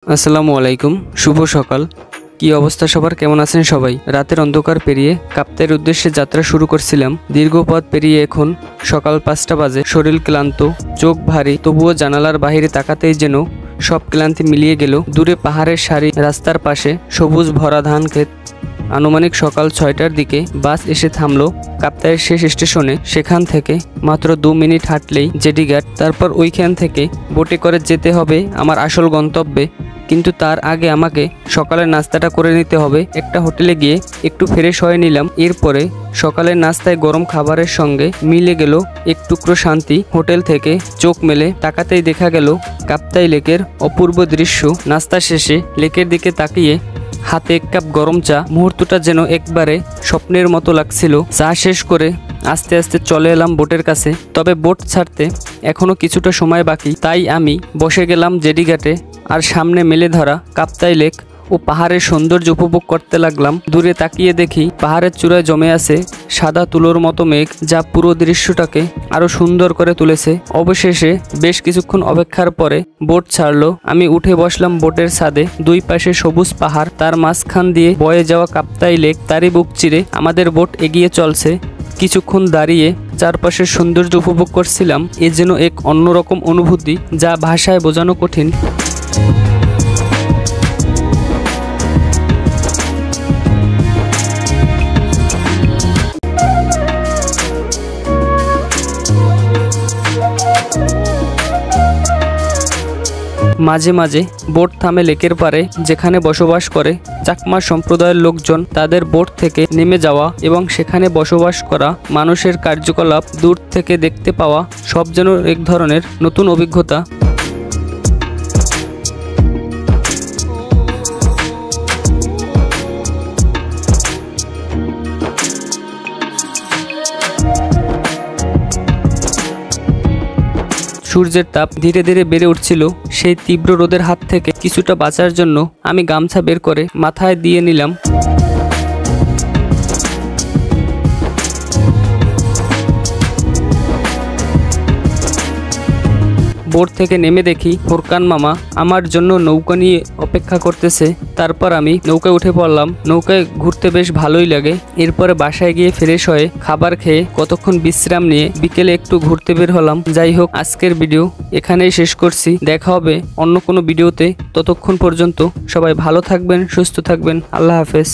আসসালামু আলাইকুম, শুভ সকাল। কি অবস্থা সবার, কেমন আছেন সবাই? রাতের অন্ধকার পেরিয়ে কাপ্তাইয়ের উদ্দেশ্যে যাত্রা শুরু করছিলাম। দীর্ঘ পথ পেরিয়ে এখন সকাল 5টা বাজে। শরীর ক্লান্ত, চোখ ভারী, তবুও জানালার বাইরে তাকাতেই যেন সব ক্লান্তি মিলিয়ে গেল। দূরে পাহাড়ের সারি, রাস্তার পাশে সবুজ ভরা ধান ক্ষেত। আনুমানিক সকাল 6টার দিকে বাস এসে থামলো কাপ্তাইয়ের শেষ স্টেশনে। সেখান থেকে মাত্র 2 মিনিট হাঁটলেই জেটিঘাট। তারপর ওইখান থেকে বোটে করে যেতে হবে আমার আসল গন্তব্যে। কিন্তু তার আগে আমাকে সকালের নাস্তাটা করে নিতে হবে। একটা হোটেলে গিয়ে একটু ফ্রেশ হয়ে নিলাম। এরপরে সকালের নাস্তায় গরম খাবারের সঙ্গে মিলে গেল এক টুকরো শান্তি। হোটেল থেকে চোখ মেলে তাকাতেই দেখা গেল কাপ্তাই লেকের অপূর্ব দৃশ্য। নাস্তা শেষে লেকের দিকে তাকিয়ে হাতে 1 কাপ গরম চা। মুহূর্তটা যেন একবারে স্বপ্নের মতো লাগছিল। চা শেষ করে আস্তে আস্তে চলে এলাম বোটের কাছে। তবে বোট ছাড়তে এখনো কিছুটা সময় বাকি, তাই আমি বসে গেলাম জেটিঘাটে আর সামনে মেলে ধরা কাপ্তাই লেক ও পাহাড়ের সৌন্দর্য উপভোগ করতে লাগলাম। দূরে তাকিয়ে দেখি পাহাড়ের চূড়ায় জমে আছে সাদা তুলোর মতো মেঘ, যা পুরো দৃশ্যটাকে আরো সুন্দর করে তুলেছে। অবশেষে বেশ কিছুক্ষণ অপেক্ষার পরে বোট ছাড়লো। আমি উঠে বসলাম বোটের ছাদে। দুই পাশে সবুজ পাহাড়, তার মাঝখান দিয়ে বয়ে যাওয়া কাপ্তাই লেক। তারই বুক চিরে আমাদের বোট এগিয়ে চলছে। কিছুক্ষণ দাঁড়িয়ে চারপাশের সৌন্দর্য উপভোগ করছিলাম। এ যেন এক অন্যরকম অনুভূতি, যা ভাষায় বোঝানো কঠিন। মাঝে মাঝে বোট থামে লেকের পারে, যেখানে বসবাস করে চাকমা সম্প্রদায়ের লোকজন। তাদের বোট থেকে নেমে যাওয়া এবং সেখানে বসবাস করা মানুষের কার্যকলাপ দূর থেকে দেখতে পাওয়া, সব যেন এক ধরনের নতুন অভিজ্ঞতা। সূর্যের তাপ ধীরে ধীরে বেড়ে উঠছিল। সেই তীব্র রোদের হাত থেকে কিছুটা বাঁচার জন্য আমি গামছা বের করে মাথায় দিয়ে নিলাম। বোট থেকে নেমে দেখি ফোরকান মামা আমার জন্য নৌকা নিয়ে অপেক্ষা করতেছে। তারপর আমি নৌকায় উঠে পড়লাম। নৌকায় ঘুরতে বেশ ভালোই লাগে। এরপরে বাসায় গিয়ে ফ্রেশ হয়ে খাবার খেয়ে কতক্ষণ বিশ্রাম নিয়ে বিকেলে একটু ঘুরতে বের হলাম। যাই হোক, আজকের ভিডিও এখানেই শেষ করছি। দেখা হবে অন্য কোনো ভিডিওতে। ততক্ষণ পর্যন্ত সবাই ভালো থাকবেন, সুস্থ থাকবেন। আল্লাহ হাফেজ।